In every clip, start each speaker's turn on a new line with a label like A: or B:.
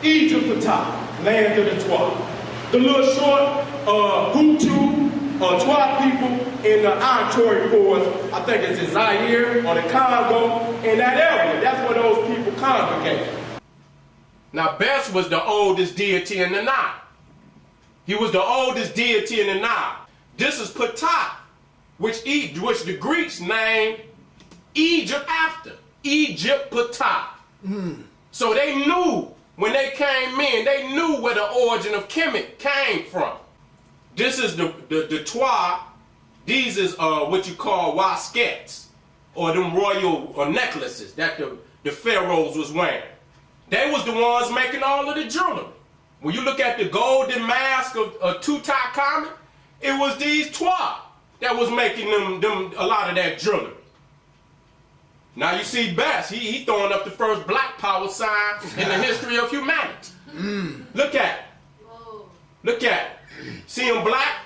A: Egyptah, land of the Twa. The little short Hutu Twa people in the Ivory Coast, I think it's in Zaire or the Congo, in that area. That's where those people congregate.
B: Now Bes was the oldest deity in the Nile. He was the oldest deity in the Nile. This is Ptah, which the Greeks named Egypt after. Egyptah. So they knew when they came in, they knew where the origin of Kemet came from. This is the Twa. These is what you call waskets, or them royal necklaces that the pharaohs was wearing. They was the ones making all of the jewelry. When you look at the golden mask of Tutankhamun, it was these Twa that was making them a lot of that jewelry. Now you see Bes, he throwing up the first black power sign in the history of humanity. Look at it. Look at it. See him black?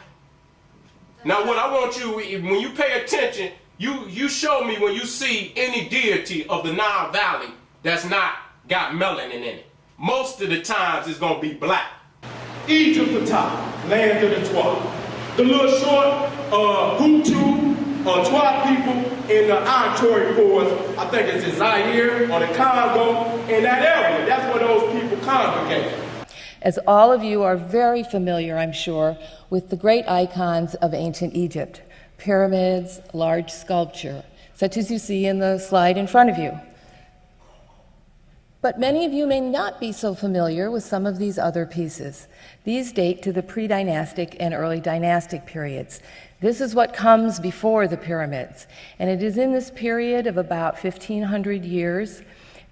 B: Now what I want you, when you pay attention, you show me when you see any deity of the Nile Valley that's not got melanin in it. Most of the times it's going to be black.
A: Egyptah, land of the Twa. The little short Hutu Twa people in the Ivory Coast, I think it's in Zaire or the Congo, in that area. That's where those people congregate.
C: As all of you are very familiar, I'm sure, with the great icons of ancient Egypt, pyramids, large sculpture, such as you see in the slide in front of you. But many of you may not be so familiar with some of these other pieces. These date to the pre-dynastic and early dynastic periods. This is what comes before the pyramids. And it is in this period of about 1,500 years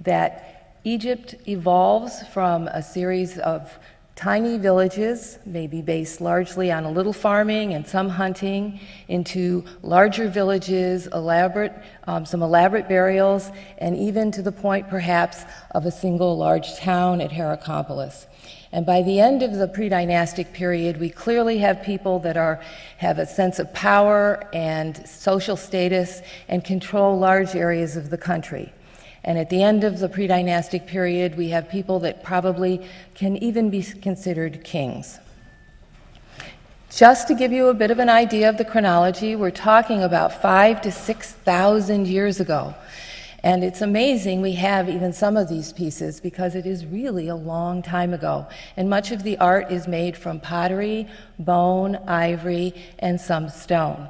C: that Egypt evolves from a series of tiny villages, maybe based largely on a little farming and some hunting, into larger villages, some elaborate burials, and even to the point perhaps of a single large town at Heracompolis. And by the end of the pre-dynastic period, we clearly have people that have a sense of power and social status and control large areas of the country. And at the end of the pre-dynastic period, we have people that probably can even be considered kings. Just to give you a bit of an idea of the chronology, we're talking about 5,000 to 6,000 years ago. And it's amazing we have even some of these pieces because it is really a long time ago. And much of the art is made from pottery, bone, ivory, and some stone.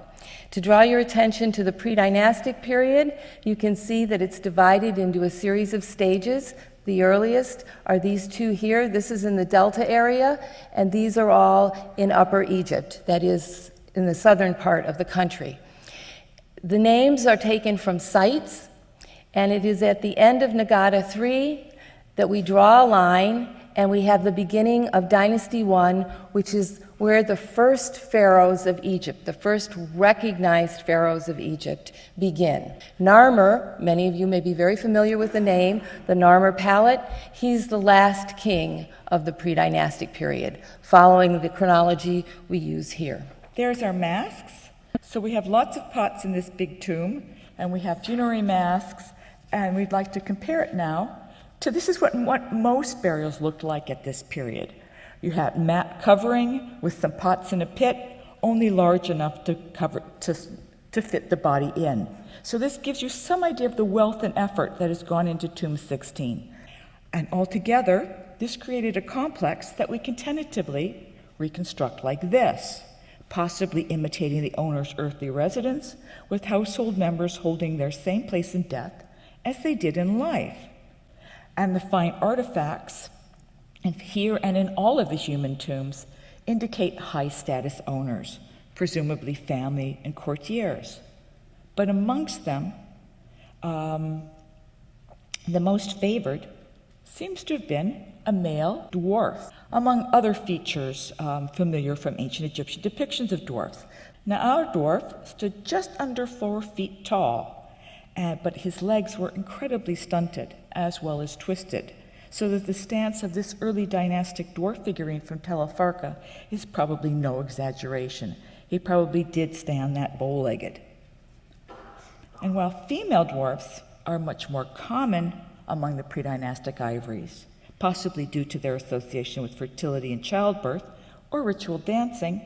C: To draw your attention to the pre-dynastic period, you can see that it's divided into a series of stages. The earliest are these two here. This is in the Delta area, and these are all in Upper Egypt, that is in the southern part of the country. The names are taken from sites, and it is at the end of Nagata III that we draw a line, and we have the beginning of Dynasty I, which is where the first pharaohs of Egypt, the first recognized pharaohs of Egypt, begin. Narmer, many of you may be very familiar with the name, the Narmer Palette, he's the last king of the pre-dynastic period, following the chronology we use here.
D: There's our masks. So we have lots of pots in this big tomb, and we have funerary masks, and we'd like to compare it now to this is what most burials looked like at this period. You had mat covering with some pots in a pit, only large enough to fit the body in. So this gives you some idea of the wealth and effort that has gone into Tomb 16. And altogether, this created a complex that we can tentatively reconstruct like this, possibly imitating the owner's earthly residence, with household members holding their same place in death as they did in life. And the fine artifacts here and in all of the human tombs indicate high-status owners, presumably family and courtiers. But amongst them, the most favored seems to have been a male dwarf, among other features familiar from ancient Egyptian depictions of dwarfs. Now, our dwarf stood just under 4 feet tall, but his legs were incredibly stunted, as well as twisted, so that the stance of this early dynastic dwarf figurine from Tel Afarka is probably no exaggeration. He probably did stand that bow-legged. And while female dwarfs are much more common among the pre-dynastic ivories, possibly due to their association with fertility and childbirth or ritual dancing.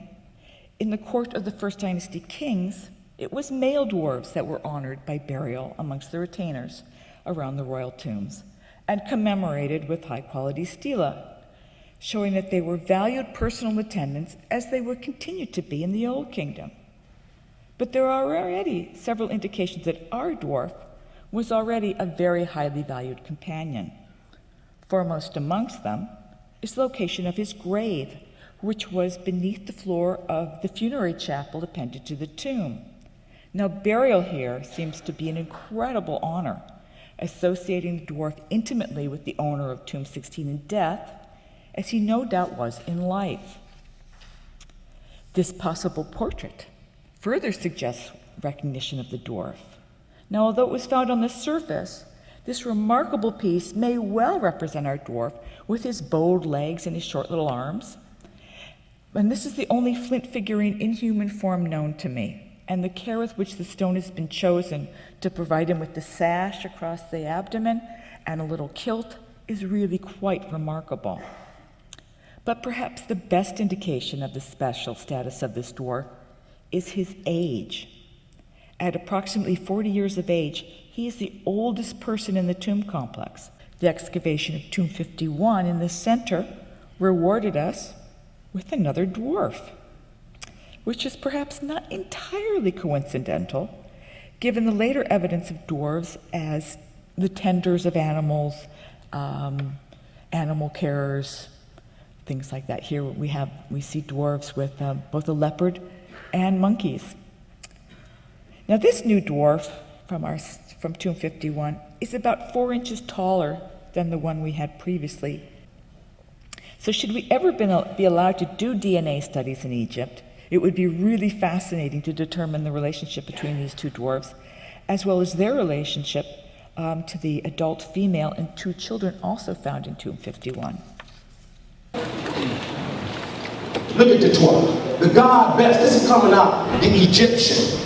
D: In the court of the First Dynasty kings, it was male dwarves that were honored by burial amongst the retainers around the royal tombs and commemorated with high-quality stela, showing that they were valued personal attendants as they would continue to be in the Old Kingdom. But there are already several indications that our dwarf was already a very highly valued companion. Foremost amongst them is the location of his grave, which was beneath the floor of the funerary chapel appended to the tomb. Now, burial here seems to be an incredible honor, associating the dwarf intimately with the owner of Tomb 16 in death, as he no doubt was in life. This possible portrait further suggests recognition of the dwarf. Now, although it was found on the surface, this remarkable piece may well represent our dwarf with his bowed legs and his short little arms. And this is the only flint figurine in human form known to me. And the care with which the stone has been chosen to provide him with the sash across the abdomen and a little kilt is really quite remarkable. But perhaps the best indication of the special status of this dwarf is his age. At approximately 40 years of age, he is the oldest person in the tomb complex. The excavation of Tomb 51 in the center rewarded us with another dwarf, which is perhaps not entirely coincidental, given the later evidence of dwarves as the tenders of animals, animal carers, things like that. Here we see dwarves with both a leopard and monkeys. Now, this new dwarf from Tomb 51 is about 4 inches taller than the one we had previously. So should we ever be allowed to do DNA studies in Egypt, it would be really fascinating to determine the relationship between these two dwarfs, as well as their relationship to the adult female and 2 children also found in Tomb 51.
A: Look at the 12. The god best, this is coming out, the Egyptian,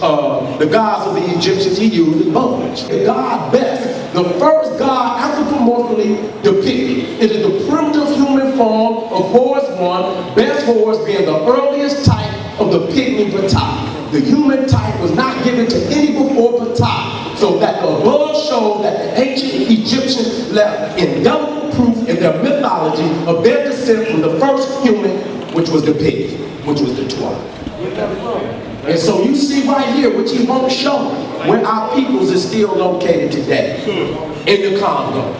A: the gods of the Egyptians, he used bones. The god best, the first god anthropomorphically depicted. It is the primitive human form of Horus I, best Horus being the earliest type of the pygmy Ptah. The human type was not given to any before Ptah, so that the above shows that the ancient Egyptians left indelible proof in their mythology of their descent from the first human, which was the pig, which was the 12. And so you see right here, which he won't show, where our peoples is still located today, in the Congo.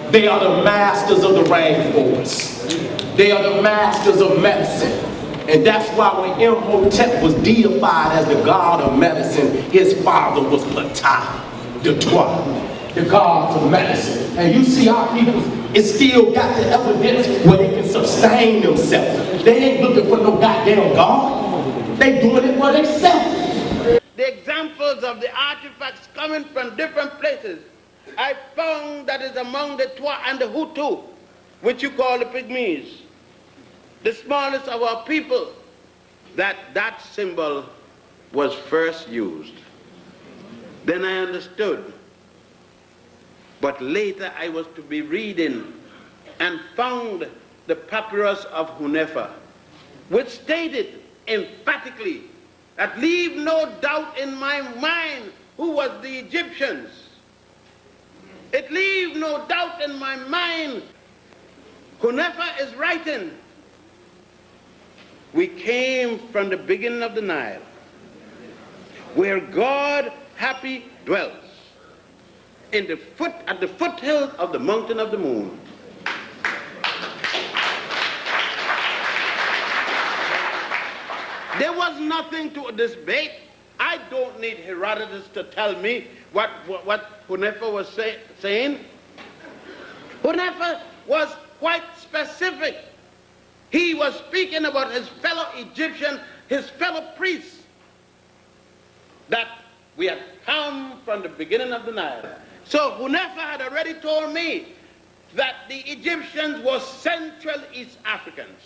A: They are the masters of the rainforest. They are the masters of medicine. And that's why when Imhotep was deified as the god of medicine, his father was Ptah, the 12, the god for medicine. And you see our people, it still got the evidence where they can sustain themselves. They ain't looking for no goddamn god. They doing it for themselves.
E: The examples of the artifacts coming from different places, I found that is among the Twa and the Hutu, which you call the Pygmies, the smallest of our people, that symbol was first used. Then I understood. But later I was to be reading and found the papyrus of Hunefa, which stated emphatically that leave no doubt in my mind who was the Egyptians. It leave no doubt in my mind. Hunefa is writing, we came from the beginning of the Nile, where God happy dwells, at the foothills of the mountain of the moon. There was nothing to debate. I don't need Herodotus to tell me what Hunefa was saying. Hunefa was quite specific. He was speaking about his fellow Egyptian, his fellow priests, that we had come from the beginning of the Nile. So Hunefa had already told me that the Egyptians were Central East Africans.